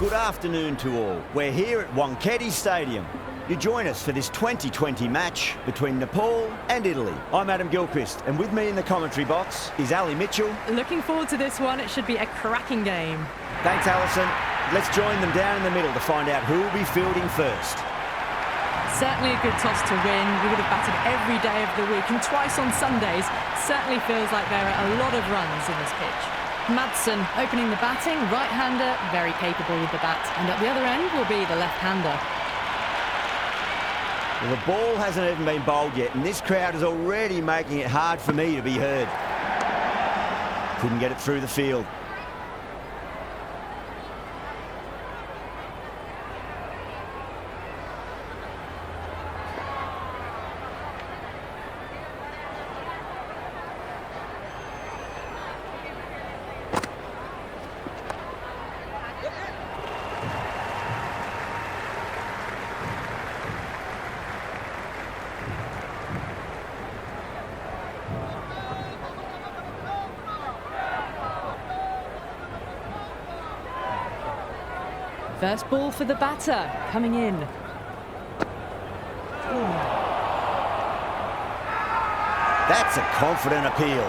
good afternoon to all. We're here at Wankhede Stadium. You join us for this 2020 match between Nepal and Italy. I'm Adam Gilchrist, and with me in the commentary box is Ali Mitchell. Looking forward to this one. It should be a cracking game. Thanks, Alison. Let's join them down in the middle to find out who will be fielding first. Certainly a good toss to win. We would have batted every day of the week and twice on Sundays. Certainly feels like there are a lot of runs in this pitch. Madsen opening the batting, right-hander, very capable with the bat. And at the other end will be the left-hander. Well, the ball hasn't even been bowled yet, and this crowd is already making it hard for me to be heard. Couldn't get it through the field. First ball for the batter, coming in. That's a confident appeal.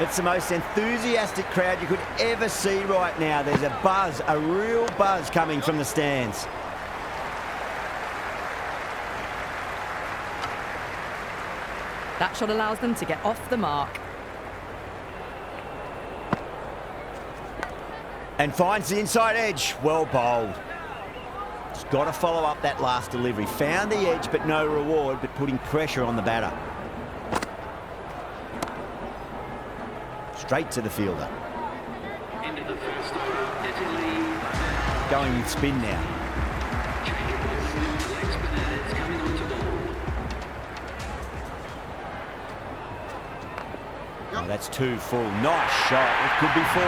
It's the most enthusiastic crowd you could ever see right now. There's a buzz, a real buzz coming from the stands. That shot allows them to get off the mark. And finds the inside edge. Well bowled. Just got to follow up that last delivery. Found the edge, but no reward, but putting pressure on the batter. Straight to the fielder. Into the first over, Italy. Going with spin now. Oh, that's 2 full. Nice shot. It could be 4.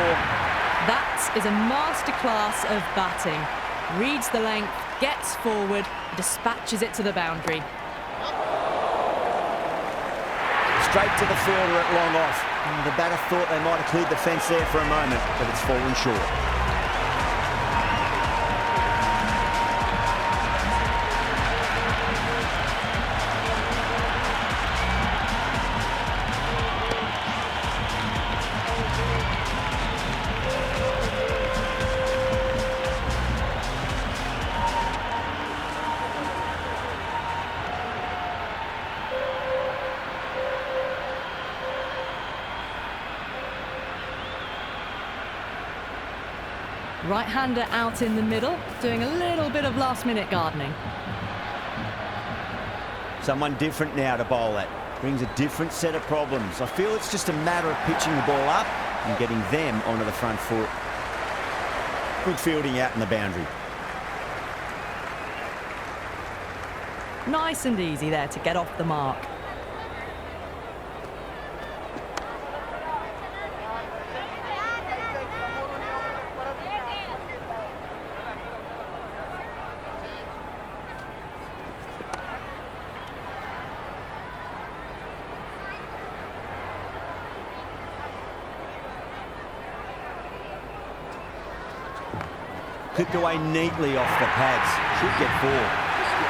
That is a masterclass of batting. Reads the length, gets forward, dispatches it to the boundary. Straight to the fielder at long off. And the batter thought they might have cleared the fence there for a moment, but it's fallen short. Right-hander out in the middle, doing a little bit of last-minute gardening. Someone different now to bowl at. Brings a different set of problems. I feel it's just a matter of pitching the ball up and getting them onto the front foot. Good fielding out in the boundary. Nice and easy there to get off the mark. Clipped away neatly off the pads. Should get 4.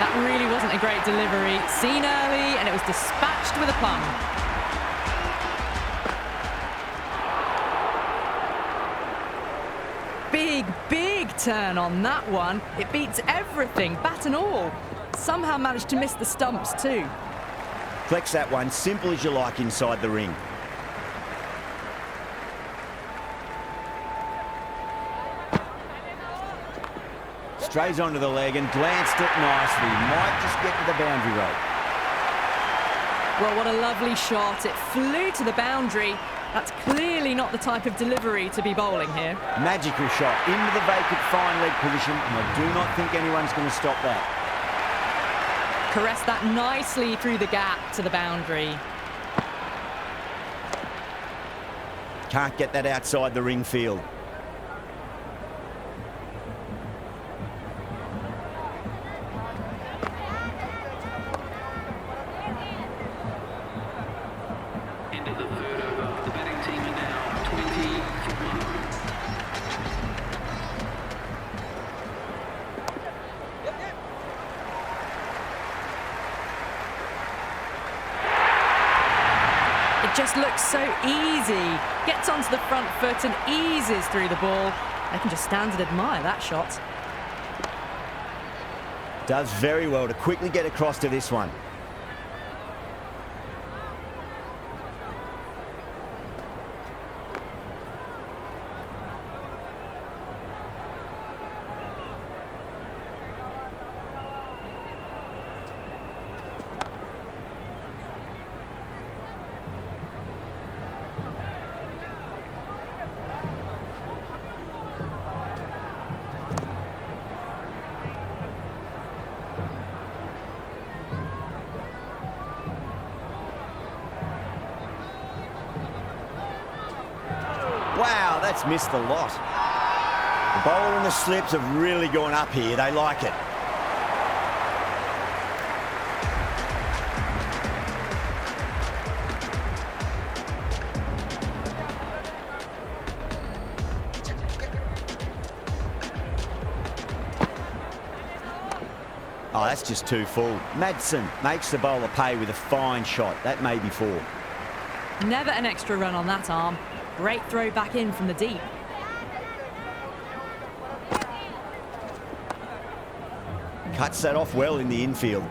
That really wasn't a great delivery. Seen early, and it was dispatched with a plum. Big turn on that one. It beats everything, bat and all. Somehow managed to miss the stumps too. Flex that one, simple as you like inside the ring. Strays onto the leg and glanced it nicely. Might just get to the boundary rope. Well, what a lovely shot. It flew to the boundary. That's clearly not the type of delivery to be bowling here. Magical shot into the vacant fine leg position, and I do not think anyone's going to stop that. Caressed that nicely through the gap to the boundary. Can't get that outside the ring field. It just looks so easy. Gets onto the front foot and eases through the ball. I can just stand and admire that shot. Does very well to quickly get across to this one. Wow, that's missed the lot. The bowler and the slips have really gone up here. They like it. Oh, that's just too full. Madsen makes the bowler pay with a fine shot. That may be four. Never an extra run on that arm. Great throw back in from the deep. Cuts that off well in the infield.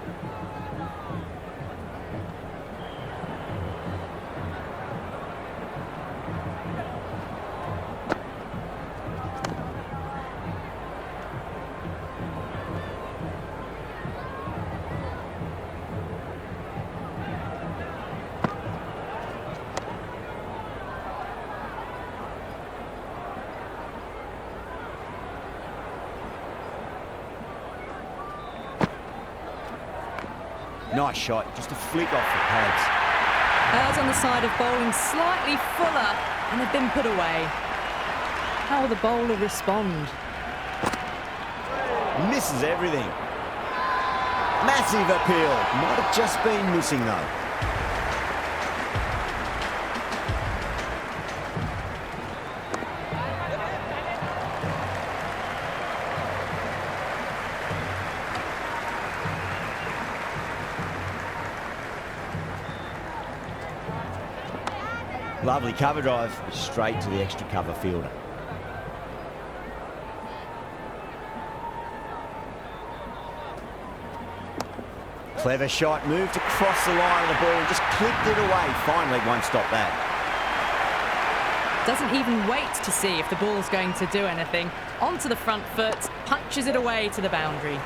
Nice shot, just a flick off the pads. Errs on the side of bowling slightly fuller and have been put away. How will the bowler respond? Misses everything. Massive appeal. Might have just been missing though. Lovely cover drive, straight to the extra cover fielder. Clever shot, moved across the line of the ball and just clipped it away. Fine leg won't stop that. Doesn't even wait to see if the ball's going to do anything. Onto the front foot, punches it away to the boundary.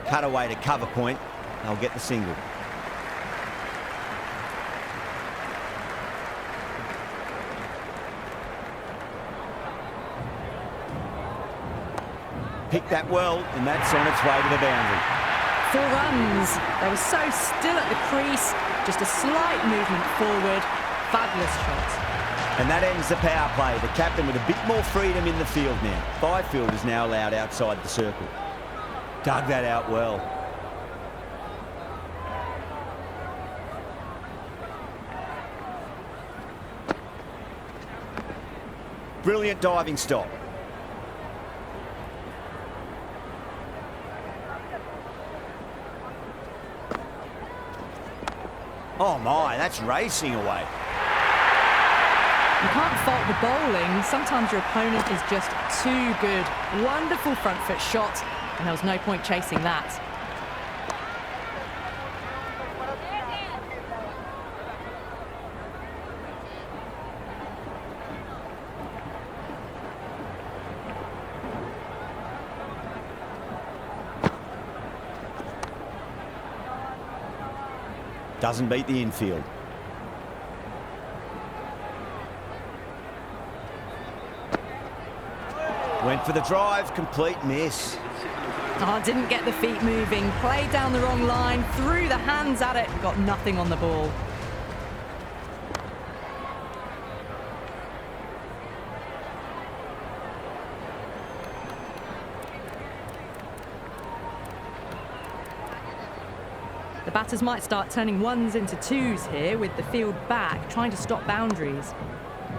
Cut away to cover point. They'll get the single. Picked that well, and that's on its way to the boundary. 4 runs. They were so still at the crease. Just a slight movement forward. Fabulous shot. And that ends the power play. The captain with a bit more freedom in the field now. 5 fielders now allowed outside the circle. Dug that out well. Brilliant diving stop. Oh my, that's racing away. You can't fault the bowling. Sometimes your opponent is just too good. Wonderful front foot shot. And there was no point chasing that. Doesn't beat the infield. Went for the drive, complete miss. Oh, didn't get the feet moving, played down the wrong line, threw the hands at it, got nothing on the ball. The The batters might start turning ones into twos here with the field back, trying to stop boundaries.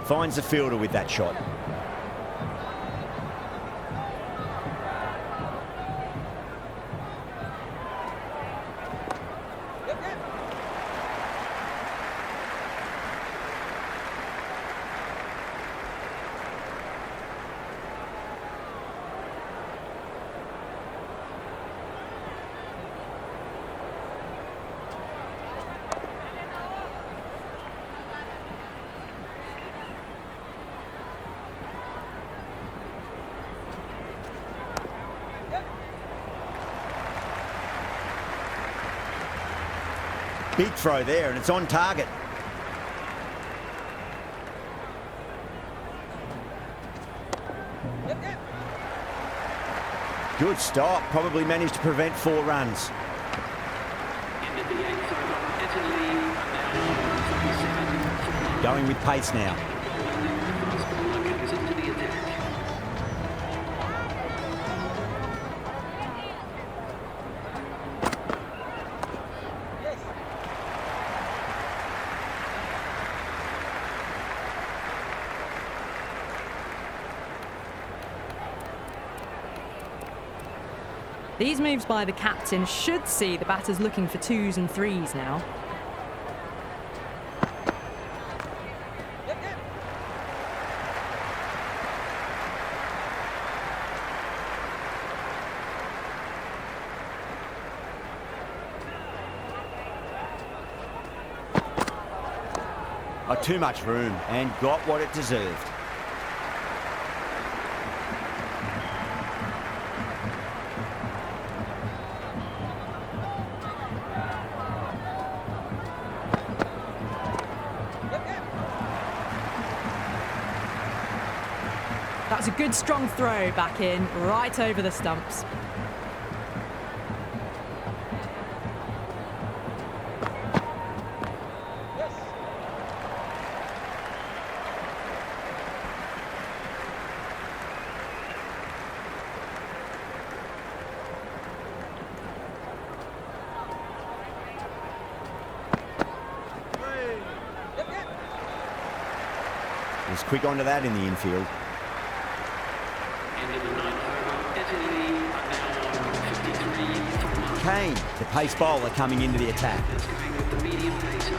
Finds the fielder with that shot. Big throw there, and it's on target. Good stop. Probably managed to prevent 4 runs. Into the 8th over, Italy, and now Going with pace now. fast bowler comes into the attack. These moves by the captain should see the batters looking for 2s and 3s now. Oh, too much room, and got what it deserved. That's a good strong throw back in, right over the stumps. Was quick onto that in the infield. Into the 9th over, Italy, and now 53 from Kane, the pace bowler, coming into the attack. That's going with the medium pacer.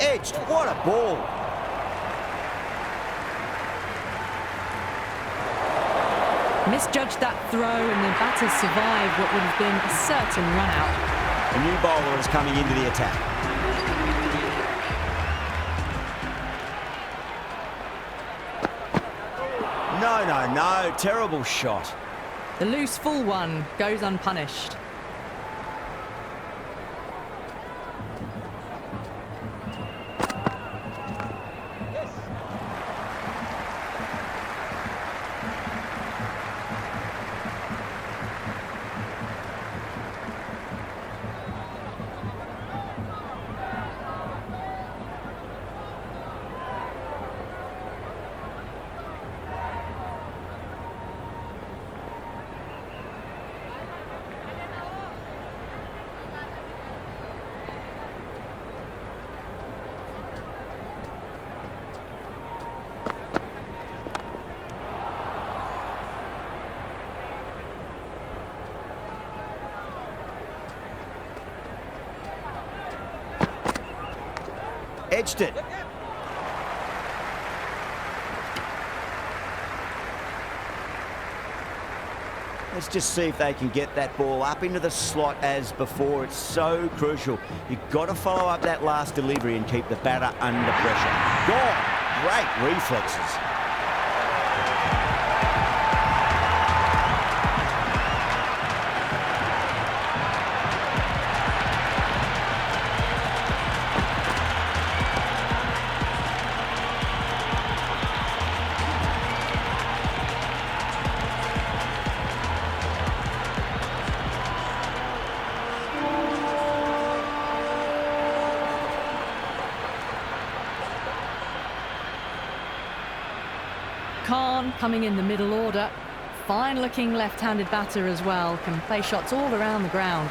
Edged, what a ball. Misjudged that throw and the batters survived what would have been a certain run out. A new bowler is coming into the attack. No, terrible shot. The loose full one goes unpunished. edged it. Let's just see if they can get that ball up into the slot as before. It's so crucial. You've got to follow up that last delivery and keep the batter under pressure. Gone. Great reflexes. Khan coming in the middle order. Fine looking left-handed batter as well. Can play shots all around the ground.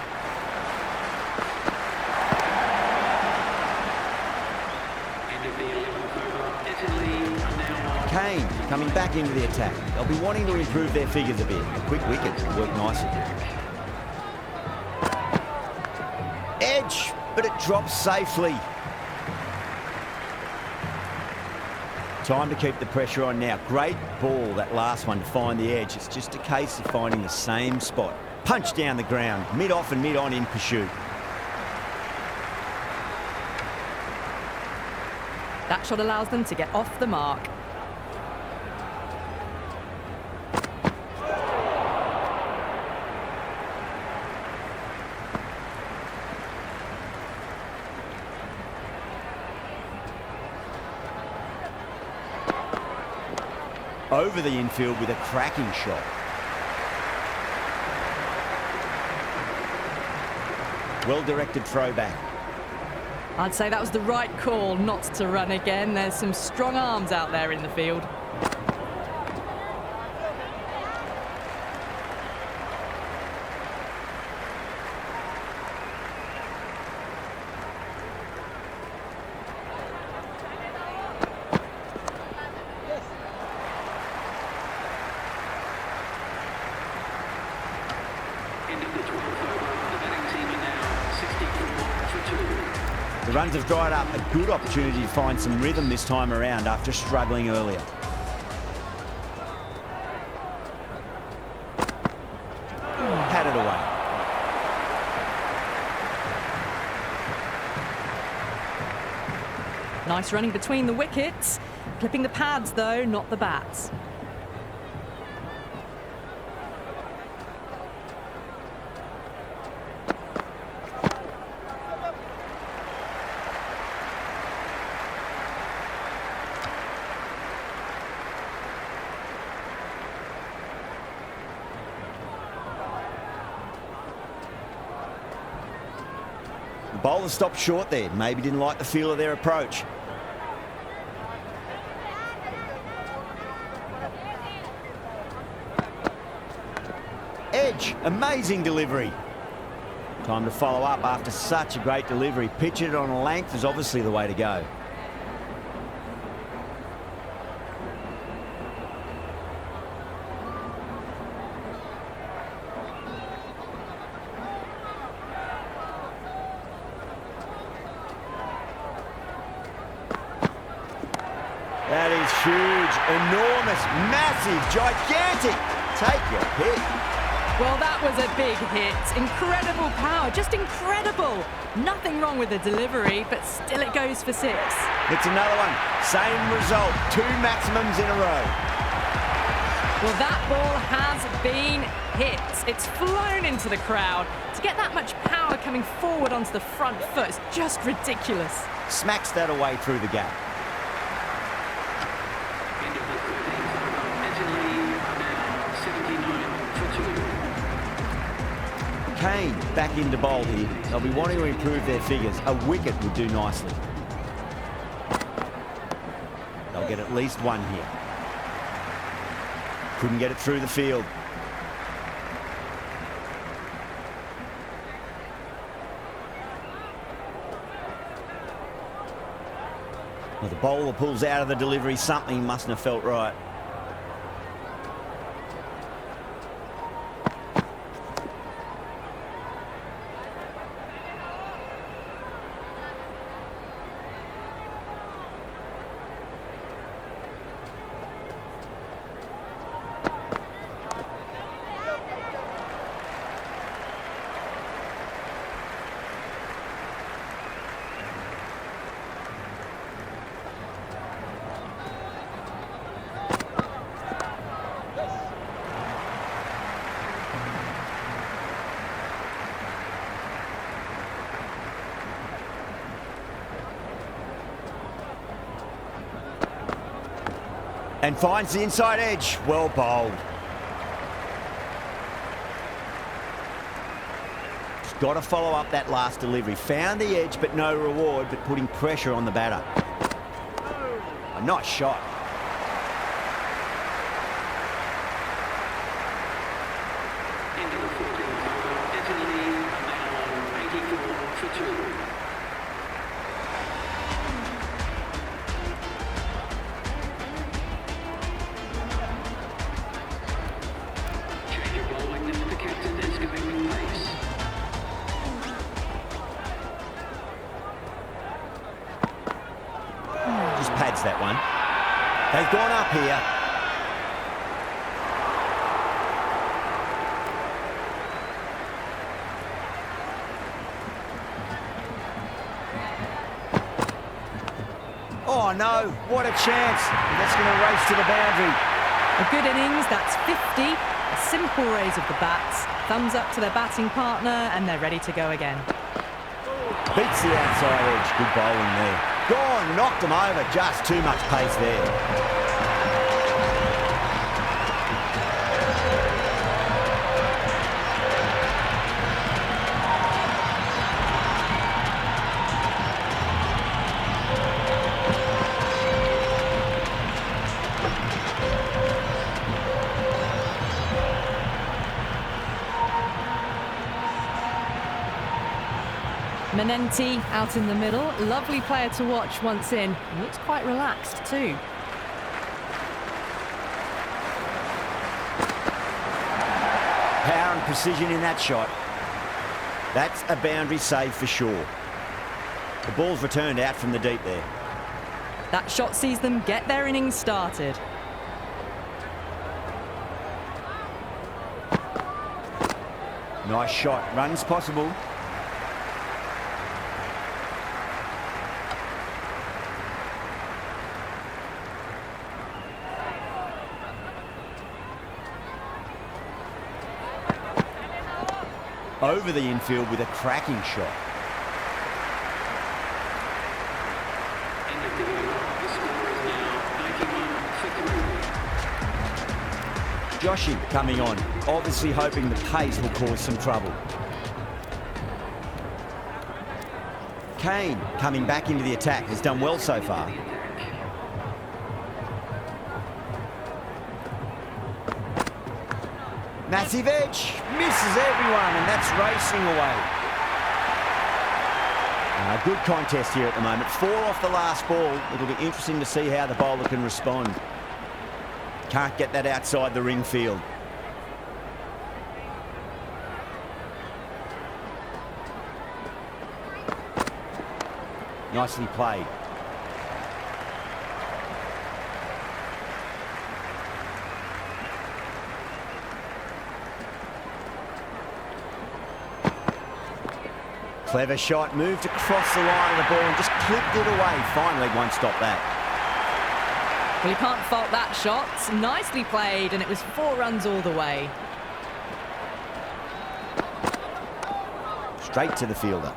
End of the 11th over. Italy are now on. Kane coming back into the attack. They'll be wanting to improve their figures a bit. A quick wicket will work nicely. Edge, but it drops safely. Time to keep the pressure on now. Great ball, that last one, to find the edge. It's just a case of finding the same spot. Punch down the ground, mid-off and mid-on in pursuit. That shot allows them to get off the mark. Over the infield with a cracking shot. Well-directed throwback. I'd say that was the right call not to run again. There's some strong arms out there in the field. End of the 12th over. The batting team are now 64 for 2. The runs have dried up. A good opportunity to find some rhythm this time around after struggling earlier. Patted away. Nice running between the wickets. Clipping the pads though, not the bats. The bowler stopped short there. Maybe didn't like the feel of their approach. Edge, amazing delivery. Time to follow up after such a great delivery. Pitch it on a length is obviously the way to go. That is huge, enormous, massive, gigantic. Take your pick. Well, that was a big hit. Incredible power, just incredible. Nothing wrong with the delivery, but still it goes for 6. It's another one. Same result. 2 maximums in a row. Well, that ball has been hit. It's flown into the crowd. To get that much power coming forward onto the front foot is just ridiculous. Smacks that away through the gap. End of the 13th over. Italy are now 79 for 2. Kane back into bowl here. They'll be wanting to improve their figures. A wicket would do nicely. They'll get at least one here. Couldn't get it through the field. Well, the bowler pulls out of the delivery. Something mustn't have felt right. And finds the inside edge. Well bowled. Just got to follow up that last delivery. Found the edge, but no reward, but putting pressure on the batter. A nice shot. Into the 14th over. Italy now 84 for 2. Change of bowling as the captain is going with pace. Just pads that one. They've gone up here. Oh no, what a chance. That's going to race to the boundary. A good innings, that's 50. A simple raise of the bats. Thumbs up to their batting partner, and they're ready to go again. Beats the outside edge. Good bowling there. Gone, knocked him over. Just too much pace there. Menenti out in the middle. Lovely player to watch once in. He looks quite relaxed too. Power and precision in that shot. That's a boundary save for sure. The ball's returned out from the deep there. That shot sees them get their innings started. Nice shot. Runs possible. Over the infield with a cracking shot. End of the over. The score is now 91 for 3. Joshi coming on, obviously hoping the pace will cause some trouble. Kane coming back into the attack, has done well so far. Massive edge, misses everyone, and that's racing away. A good contest here at the moment. 4 off the last ball. It'll be interesting to see how the bowler can respond. Can't get that outside the ring field. Nicely played. Clever shot, moved across the line of the ball and just clipped it away. Finally, won't stop that. Well, you can't fault that shot. Nicely played, and it was 4 runs all the way. Straight to the fielder.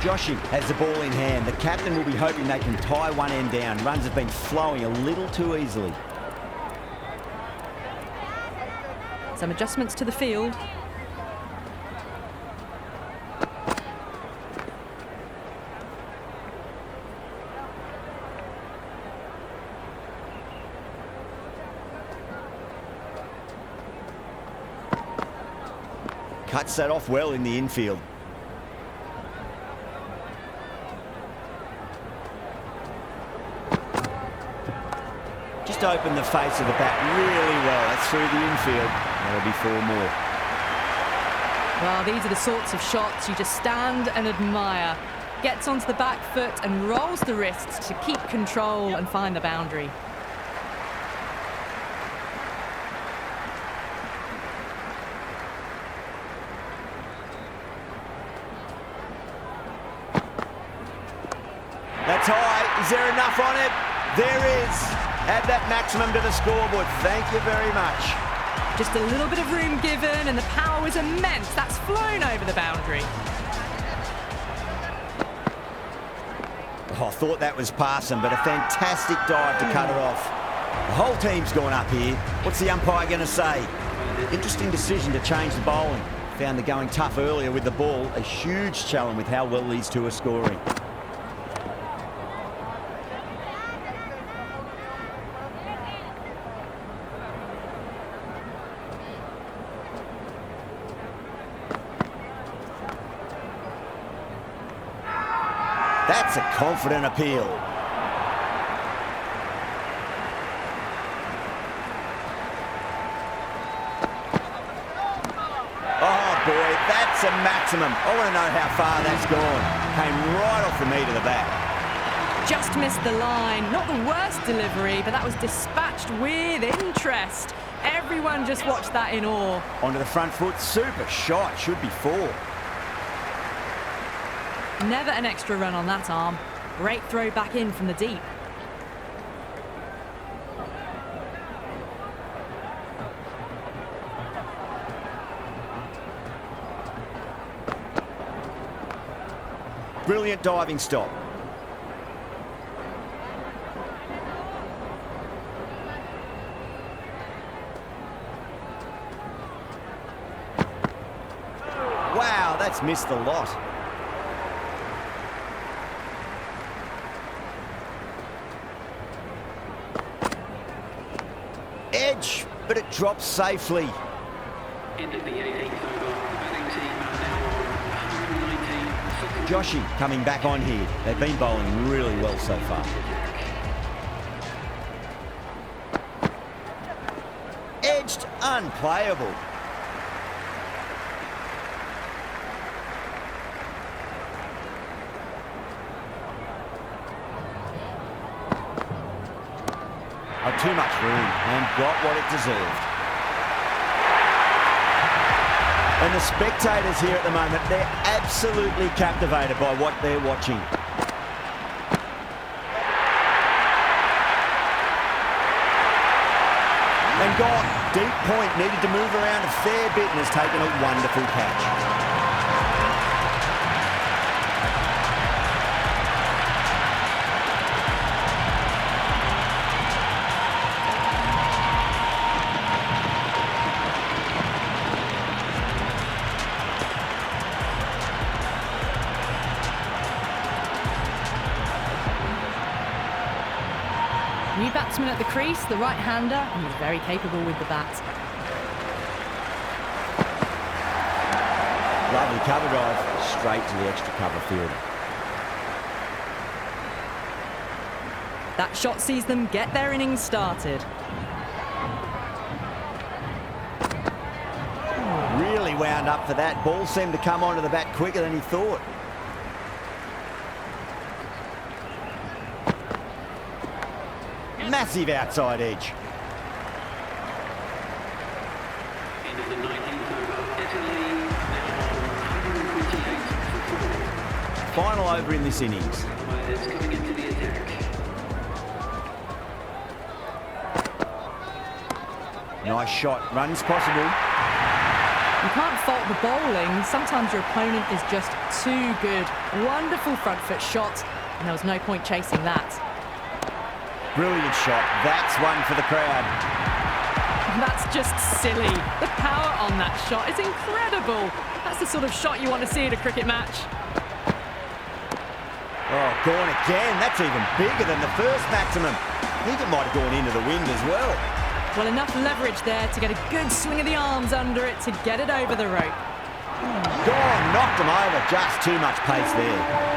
Joshi has the ball in hand. The captain will be hoping they can tie one end down. Runs have been flowing a little too easily. Some adjustments to the field. Cuts that off well in the infield. Just opened the face of the bat really well. That's through the infield. That'll be 4 more. Well, these are the sorts of shots you just stand and admire. Gets onto the back foot and rolls the wrists to keep control and find the boundary. That's high. Is there enough on it? There is. Add that maximum to the scoreboard. Thank you very much. Just a little bit of room given, and the power was immense. That's flown over the boundary. Oh, I thought that was passing, but a fantastic dive to cut her off. The whole team's gone up here. What's the umpire going to say? Interesting decision to change the bowling. Found the going tough earlier with the ball. A huge challenge with how well these two are scoring. That's a confident appeal. Oh boy, that's a maximum. I want to know how far that's gone. Came right off the meat of the bat. Just missed the line. Not the worst delivery, but that was dispatched with interest. Everyone just watched that in awe. Onto the front foot, super shot, should be 4. Never an extra run on that arm. Great throw back in from the deep. Brilliant diving stop. Wow, that's missed the lot. Edge, but it drops safely. End of the 18th over. The batting team are now on 119. Joshi coming back on here. They've been bowling really well so far. Edged, unplayable. Oh, too much room and got what it deserved. And the spectators here at the moment, they're absolutely captivated by what they're watching. And gone. Deep point, needed to move around a fair bit and has taken a wonderful catch. New batsman at the crease, the right-hander, and he's very capable with the bat. Lovely cover drive, straight to the extra cover fielder. That shot sees them get their innings started. Really wound up for that. Ball seemed to come onto the bat quicker than he thought. Massive outside edge. End of the 19th over. Italy now on 128 for 4. Final over in this innings. Players coming into the attack. Nice shot. Runs possible. You can't fault the bowling. Sometimes your opponent is just too good. Wonderful front foot shot, and there was no point chasing that. Brilliant shot. That's one for the crowd. That's just silly. The power on that shot is incredible. That's the sort of shot you want to see at a cricket match. Oh, gone again. That's even bigger than the first maximum. I think it might have gone into the wind as well. Well, enough leverage there to get a good swing of the arms under it to get it over the rope. Gone, knocked him over. Just too much pace there.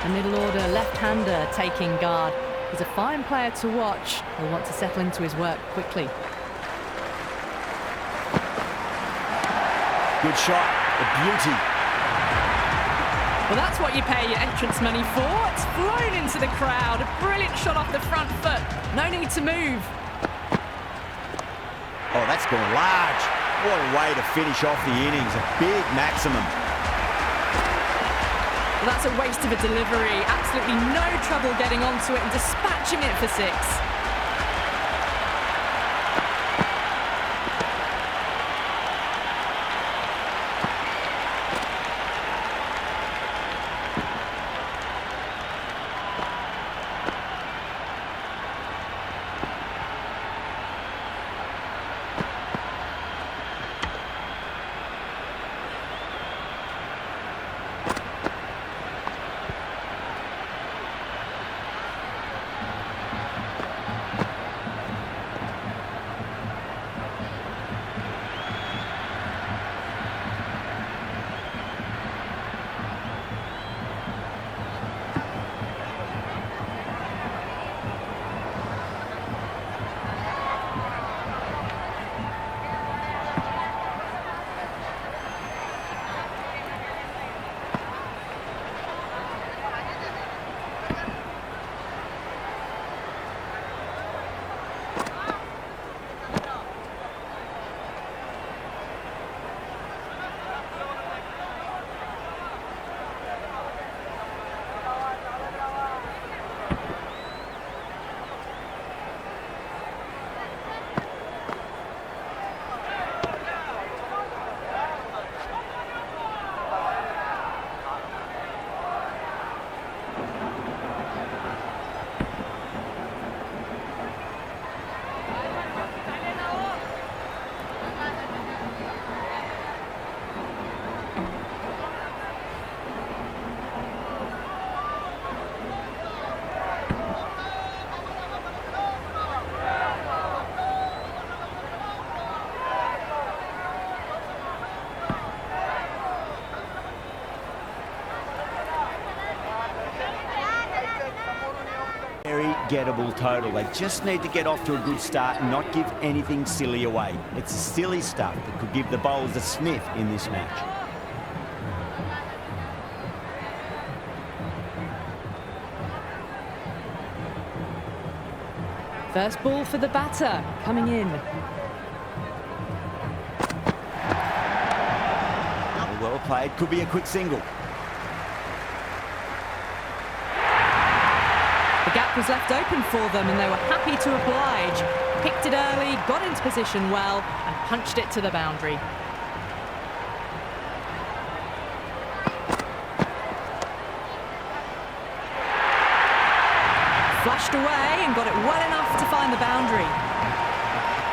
A middle order left-hander taking guard. He's a fine player to watch. He'll want to settle into his work quickly. Good shot, a beauty. Well, that's what you pay your entrance money for. It's flown into the crowd. A brilliant shot off the front foot. No need to move. Oh, that's gone large. What a way to finish off the innings. A big maximum. Well, that's a waste of a delivery. Absolutely no trouble getting onto it and dispatching it for 6. Gettable total. They just need to get off to a good start and not give anything silly away. It's the silly stuff that could give the bowlers a sniff in this match. First ball for the batter, coming in. Well played, could be a quick single. The gap was left open for them and they were happy to oblige. Picked it early, got into position well and punched it to the boundary. Flashed away and got it well enough to find the boundary.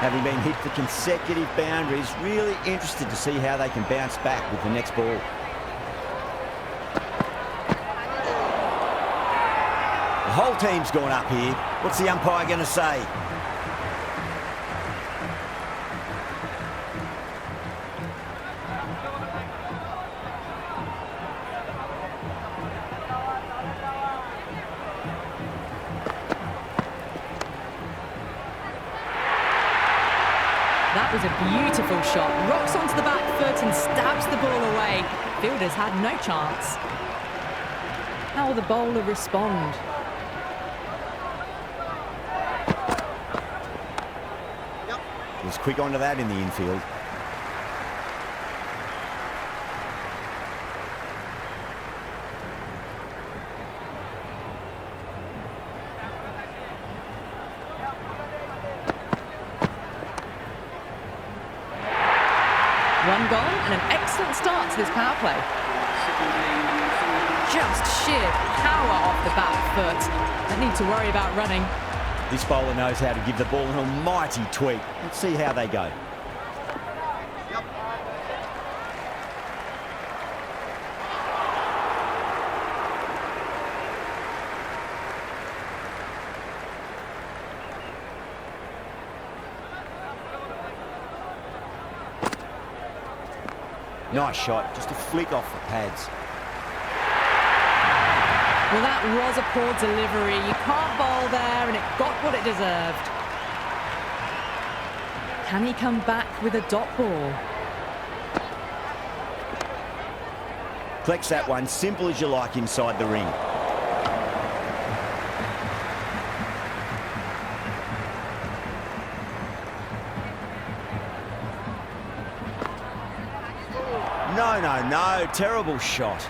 Having been hit for consecutive boundaries, really interested to see how they can bounce back with the next ball. The whole team's gone up here. What's the umpire going to say? That was a beautiful shot. Rocks onto the back foot and stabs the ball away. Fielders had no chance. How will the bowler respond? He was quick onto that in the infield. One gone and an excellent start to this power play. Just sheer power off the back foot. Don't need to worry about running. This bowler knows how to give the ball an almighty tweak. Let's see how they go. Nice shot, just a flick off the pads. Well, that was a poor delivery. You can't bowl there, and it got what it deserved. Can he come back with a dot ball? Collects that one, simple as you like, inside the ring. No, terrible shot.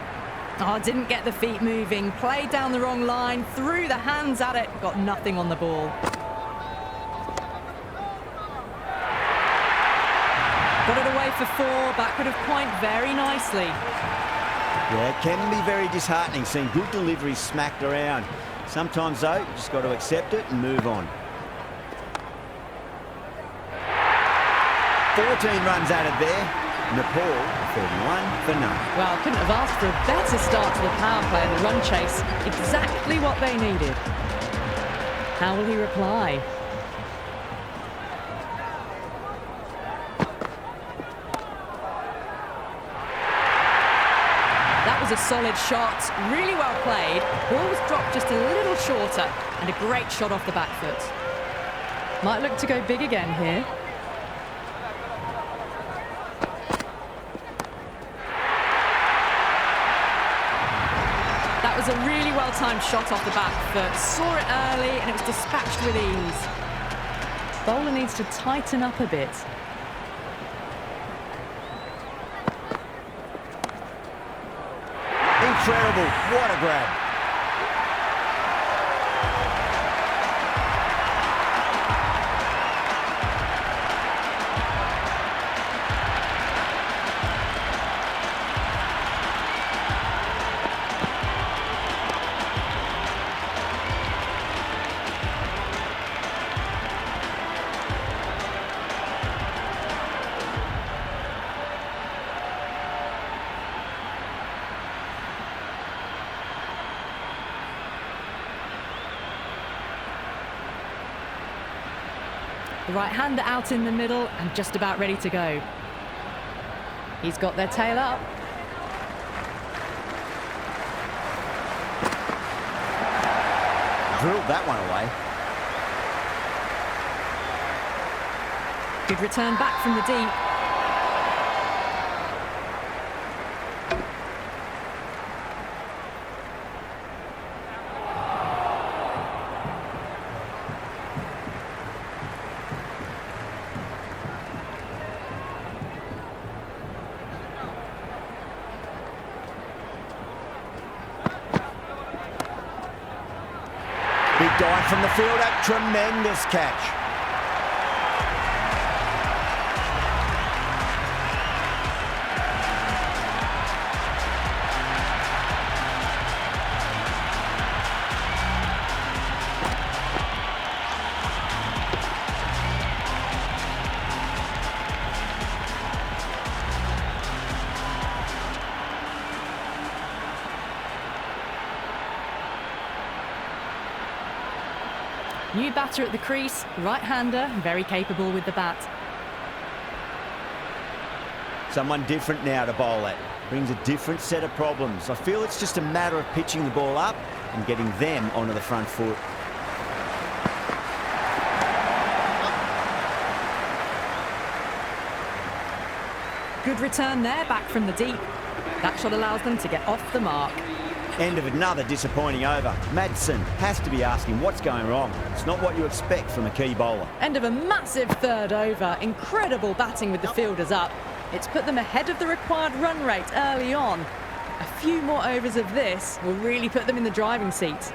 Oh, didn't get the feet moving, played down the wrong line, threw the hands at it, got nothing on the ball. Got it away for 4, backward of point very nicely. Yeah, it can be very disheartening seeing good deliveries smacked around. Sometimes, though, you just got to accept it and move on. 14 runs added there. Nepal, 31 for none. Well, couldn't have asked for a better start to the power play and the run chase. Exactly what they needed. How will he reply? That was a solid shot, really well played. Ball was dropped just a little shorter and a great shot off the back foot. Might look to go big again here. That was a really well-timed shot off the back foot. Saw it early and it was dispatched with ease. Bowler needs to tighten up a bit. Incredible, what a grab. The right-hander out in the middle and just about ready to go. He's got their tail up. Drilled that one away. Good return back from the deep. Big dive from the fielder, tremendous catch. New batter at the crease, right-hander, very capable with the bat. Someone different now to bowl at. Brings a different set of problems. I feel it's just a matter of pitching the ball up and getting them onto the front foot. Good return there, back from the deep. That shot allows them to get off the mark. End of another disappointing over. Madsen has to be asking what's going wrong. It's not what you expect from a key bowler. End of a massive third over. Incredible batting with the fielders up. It's put them ahead of the required run rate early on. A few more overs of this will really put them in the driving seat.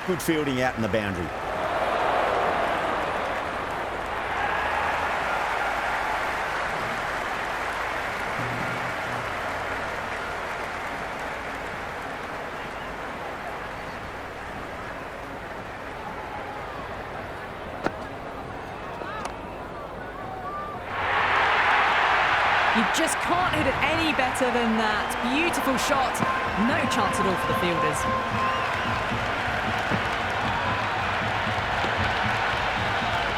Good fielding out in the boundary. You just can't hit it any better than that. Beautiful shot. No chance at all for the fielders.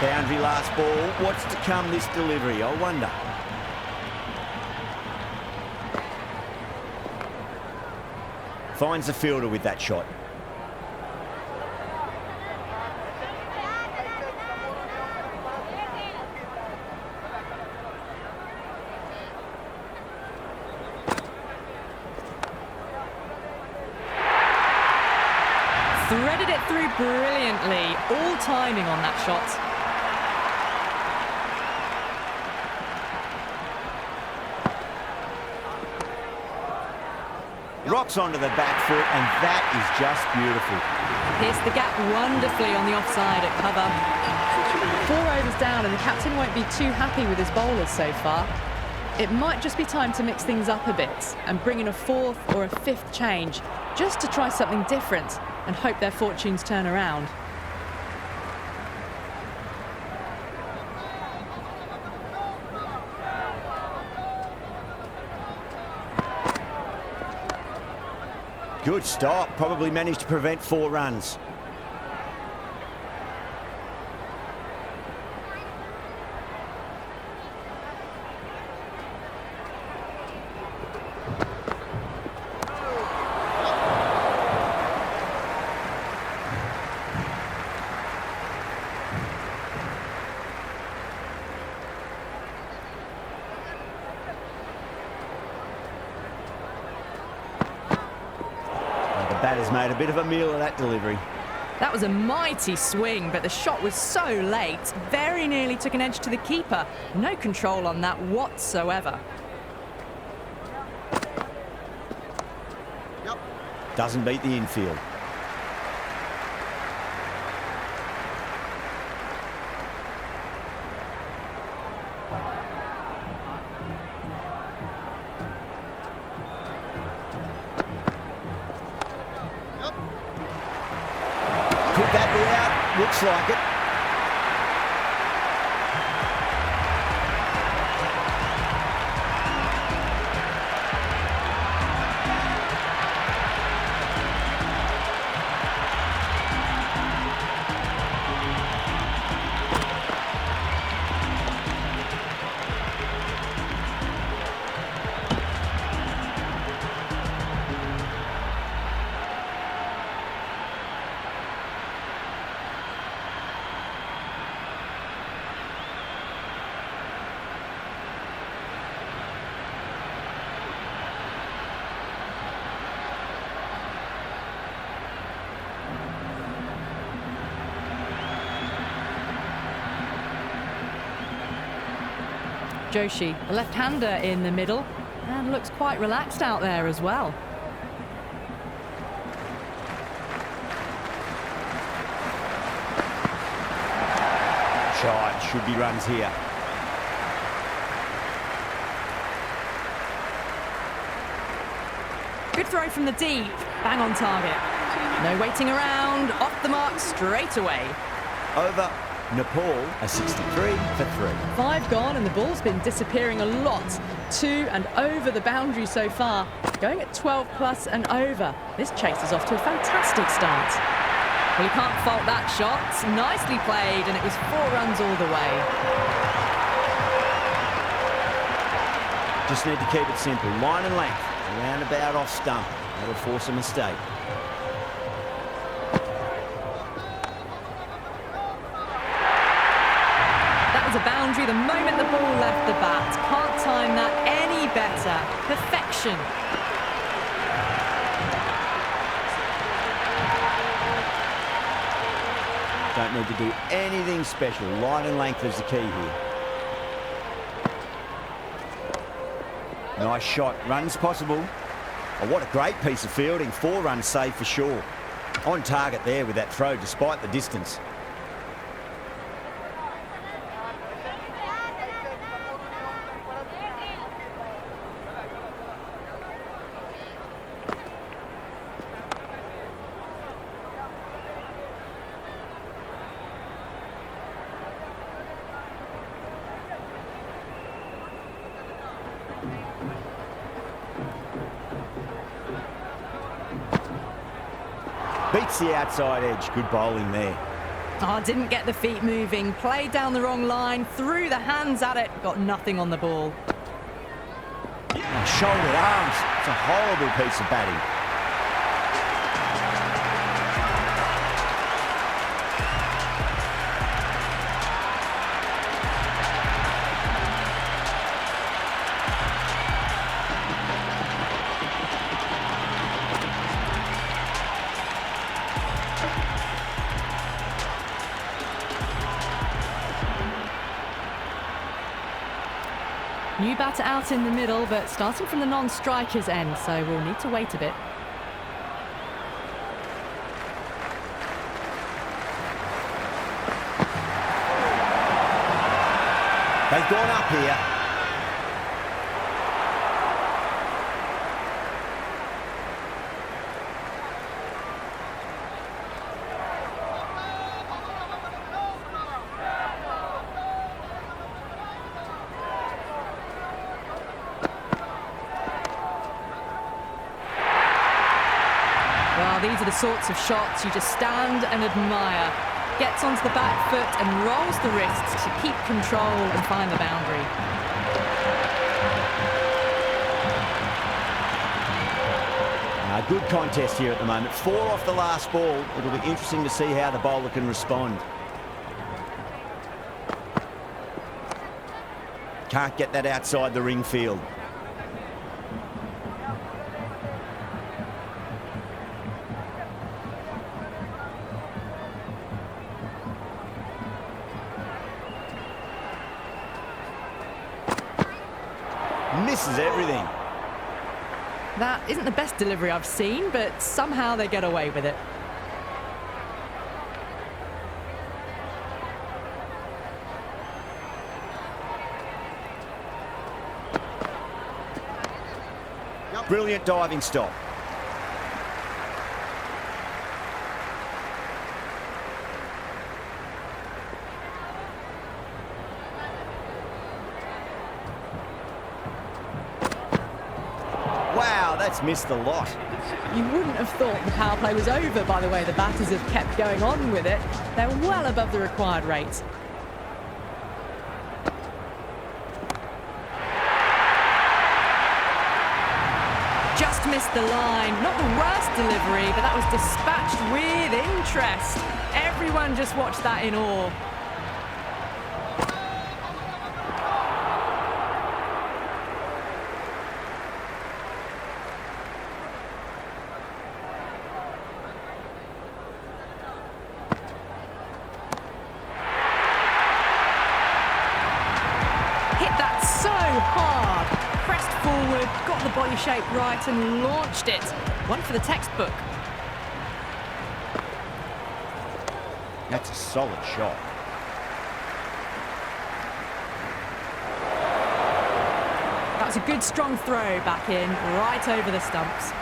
Boundary last ball. What's to come this delivery, I wonder. Finds the fielder with that shot. Threaded it through brilliantly. All timing on that shot. Rocks onto the back foot, and that is just beautiful. Pierced the gap wonderfully on the offside at cover. 4 overs down, and the captain won't be too happy with his bowlers so far. It might just be time to mix things up a bit and bring in a 4th or a 5th change, just to try something different and hope their fortunes turn around. Good stop. Probably managed to prevent 4 runs. Batter's made a bit of a meal of that delivery. That was a mighty swing, but the shot was so late. Very nearly took an edge to the keeper. No control on that whatsoever. Doesn't beat the infield. Could that be out? Looks like it. Joshi, the left-hander in the middle, and looks quite relaxed out there as well. Shot, should be runs here. Good throw from the deep, bang on target. No waiting around, off the mark straight away. Over Nepal, a 63 for 3. 5 gone, and the ball's been disappearing a lot. 2 and over the boundary so far, going at 12 plus and over. This chase is off to a fantastic start. Well, you can't fault that shot. Nicely played, and it was 4 runs all the way. Just need to keep it simple. Line and length, around about off stump. That'll force a mistake. A boundary the moment the ball left the bat. Can't time that any better. Perfection. Don't need to do anything special. Line and length is the key here. Nice shot. Runs possible. Oh, what a great piece of fielding. 4 runs saved for sure. On target there with that throw despite the distance. Beats the outside edge. Good bowling there. Oh, didn't get the feet moving. Played down the wrong line. Threw the hands at it. Got nothing on the ball. Oh, shouldered arms. It's a horrible piece of batting. New batter out in the middle, but starting from the non-striker's end, so we'll need to wait a bit. They've gone up here. Well, these are the sorts of shots you just stand and admire. Gets onto the back foot and rolls the wrists to keep control and find the boundary. A good contest here at the moment. 4 off the last ball. It'll be interesting to see how the bowler can respond. Can't get that outside the ring field. Misses everything. That isn't the best delivery I've seen, but somehow they get away with it. Brilliant diving stop. Wow, that's missed a lot. You wouldn't have thought the power play was over by the way the batters have kept going on with it. They're well above the required rate. Just missed the line. Not the worst delivery, but that was dispatched with interest. Everyone just watched that in awe. Got the body shape right and launched it. One for the textbook. That's a solid shot. That's a good strong throw back in, right over the stumps.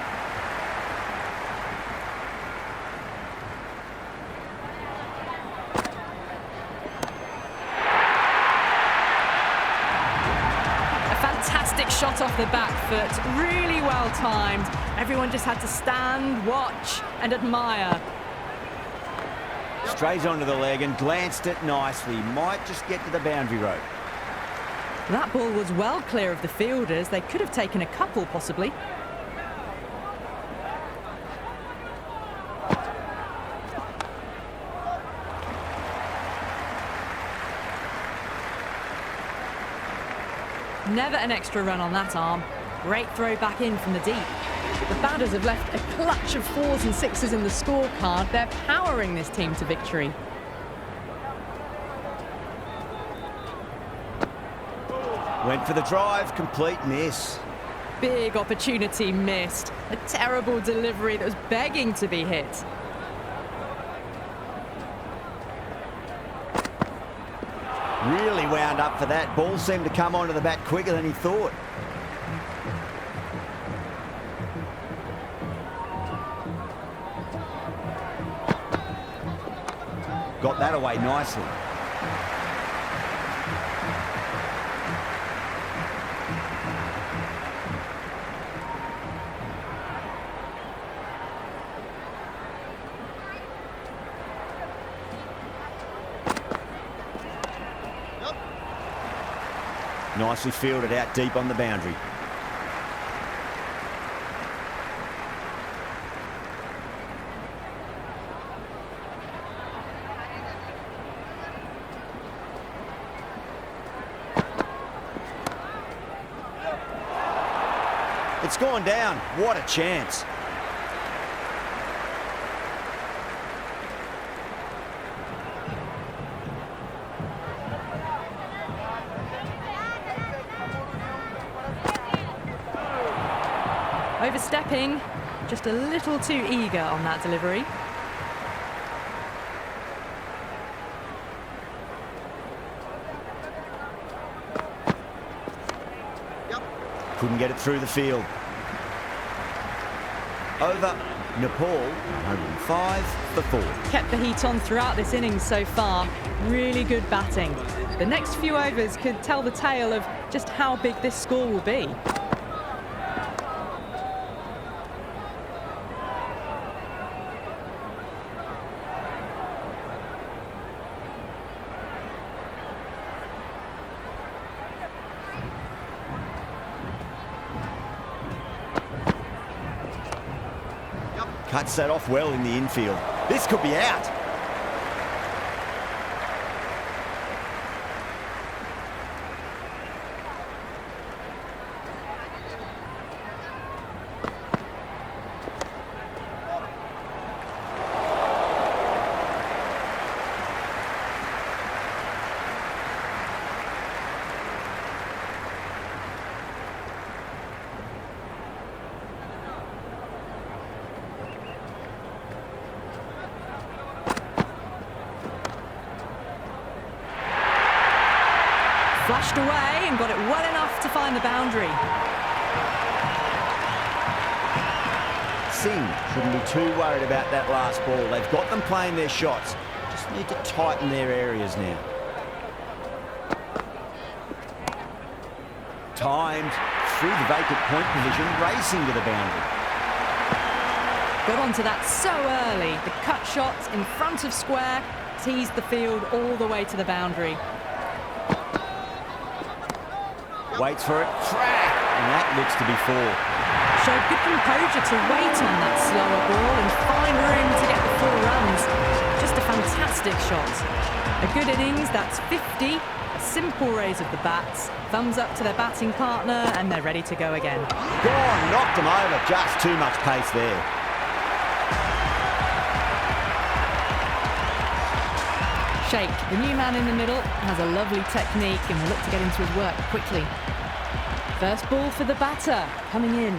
Shot off the back foot, really well timed. Everyone just had to stand, watch and admire. Strays onto the leg and glanced it nicely. Might just get to the boundary rope. That ball was well clear of the fielders. They could have taken a couple possibly. Never an extra run on that arm. Great throw back in from the deep. The batters have left a clutch of 4s and 6s in the scorecard. They're powering this team to victory. Went for the drive, complete miss. Big opportunity missed. A terrible delivery that was begging to be hit. Really wound up for that. Ball seemed to come onto the bat quicker than he thought. Got that away nicely. Nicely fielded out deep on the boundary. It's gone down. What a chance. Overstepping, just a little too eager on that delivery. Couldn't get it through the field. Over Nepal, 105 for 4. Kept the heat on throughout this innings so far. Really good batting. The next few overs could tell the tale of just how big this score will be. Cuts that off well in the infield. This could be out. Flashed away and got it well enough to find the boundary. Singh shouldn't be too worried about that last ball. They've got them playing their shots. Just need to tighten their areas now. Timed through the vacant point position, racing to the boundary. Got onto that so early. The cut shot in front of square teased the field all the way to the boundary. Waits for it, track, and that looks to be 4. Showed good composure to wait on that slower ball and find room to get the 4 runs. Just a fantastic shot. A good innings, that's 50. A simple raise of the bats. Thumbs up to their batting partner and they're ready to go again. Gone, knocked them over, just too much pace there. Sheikh, the new man in the middle, has a lovely technique and will look to get into his work quickly. First ball for the batter, coming in.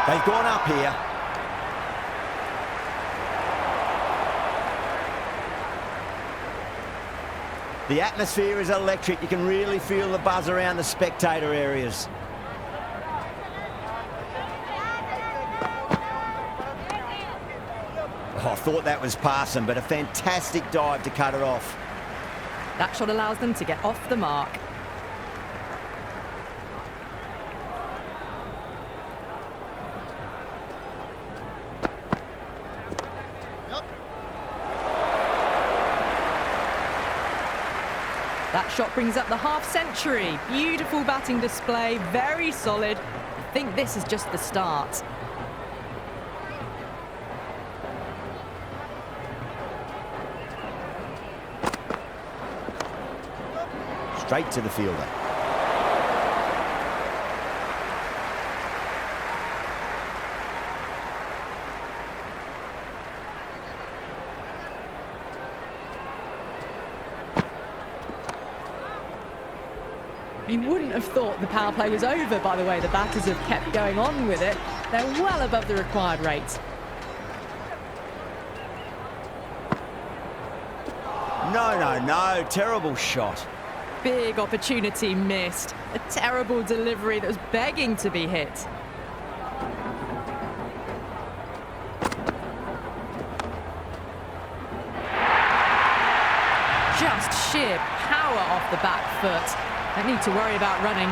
They've gone up here. The atmosphere is electric. You can really feel the buzz around the spectator areas. Oh, I thought that was passing, but a fantastic dive to cut it off. That shot allows them to get off the mark. That shot brings up the half-century. Beautiful batting display, very solid. I think this is just the start. Straight to the fielder. You wouldn't have thought the power play was over by the way the batters have kept going on with it. They're well above the required rate. No, terrible shot. Big opportunity missed. A terrible delivery that was begging to be hit. Just sheer power off the back foot. Don't need to worry about running.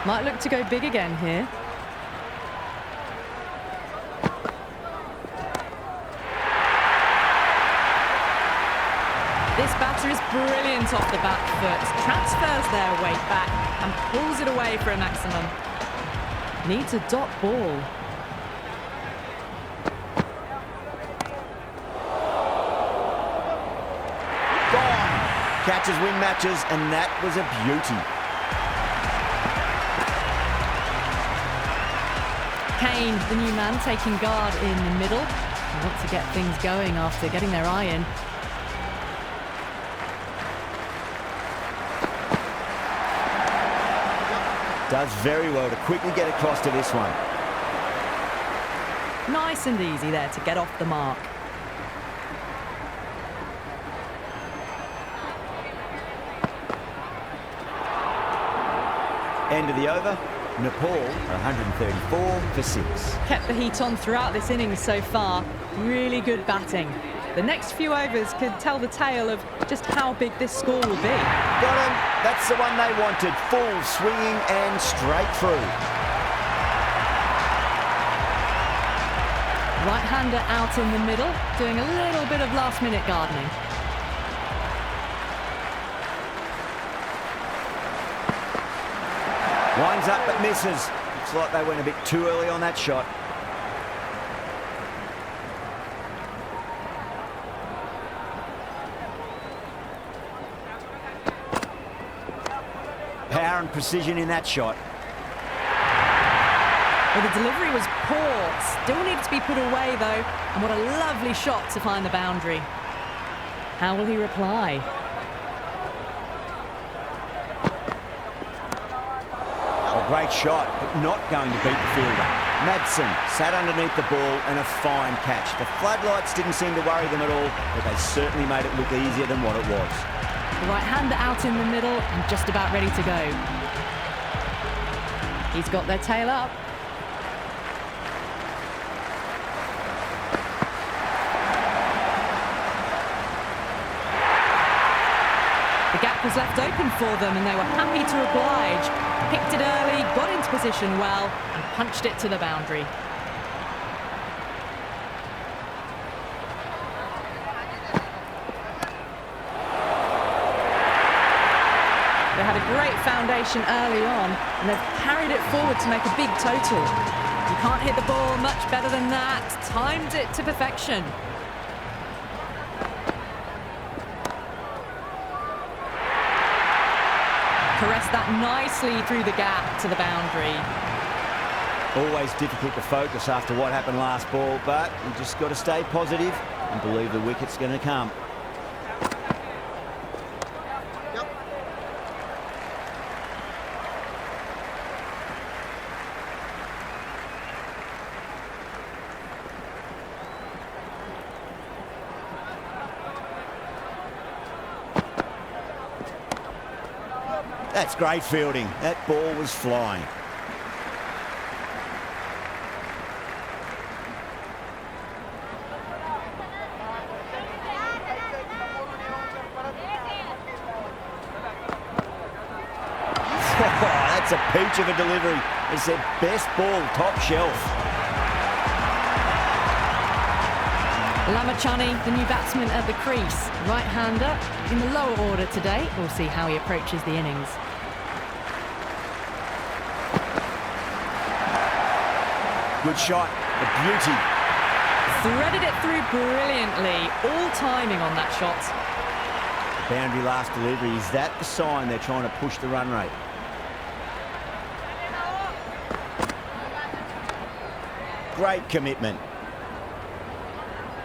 Might look to go big again here. This batter is brilliant off the back foot. Transfers their weight back and pulls it away for a maximum. Needs a dot ball. Catches win matches, and that was a beauty. Kane, the new man, taking guard in the middle. They want to get things going after getting their eye in. Does very well to quickly get across to this one. Nice and easy there to get off the mark. End of the over. Nepal, 134 for 6. Kept the heat on throughout this innings so far. Really good batting. The next few overs could tell the tale of just how big this score will be. Got him. That's the one they wanted. Full swinging and straight through. Right-hander out in the middle, doing a little bit of last-minute gardening. Winds up but misses. Looks like they went a bit too early on that shot. Power and precision in that shot. Well, the delivery was poor. Still needs to be put away, though. And what a lovely shot to find the boundary. How will he reply? Great shot, but not going to beat the fielder. Madsen sat underneath the ball and a fine catch. The floodlights didn't seem to worry them at all, but they certainly made it look easier than what it was. The right-hander out in the middle and just about ready to go. He's got their tail up. The gap was left open for them and they were happy to oblige. Picked it early, got into position well and punched it to the boundary. They had a great foundation early on and they've carried it forward to make a big total. You can't hit the ball much better than that. Timed it to perfection. Caressed that nicely through the gap to the boundary. Always difficult to focus after what happened last ball, but you just got to stay positive and believe the wicket's going to come. That's great fielding. That ball was flying. Oh, that's a peach of a delivery. It's their best ball, top shelf. Lamachani, the new batsman at the crease. Right-hander in the lower order today. We'll see how he approaches the innings. Good shot, a beauty. Threaded it through brilliantly. All timing on that shot. Boundary last delivery. Is that the sign they're trying to push the run rate? Great commitment.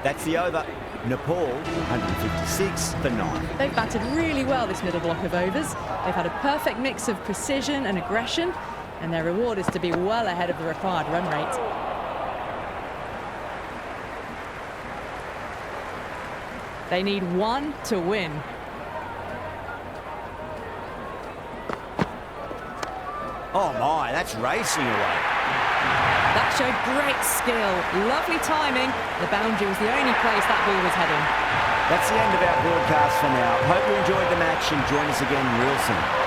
That's the over. Nepal, 156 for 9. They've batted really well this middle block of overs. They've had a perfect mix of precision and aggression, and their reward is to be well ahead of the required run rate. They need one to win. Oh my, that's racing away. That showed great skill, lovely timing. The boundary was the only place that ball was heading. That's the end of our broadcast for now. Hope you enjoyed the match and join us again real soon.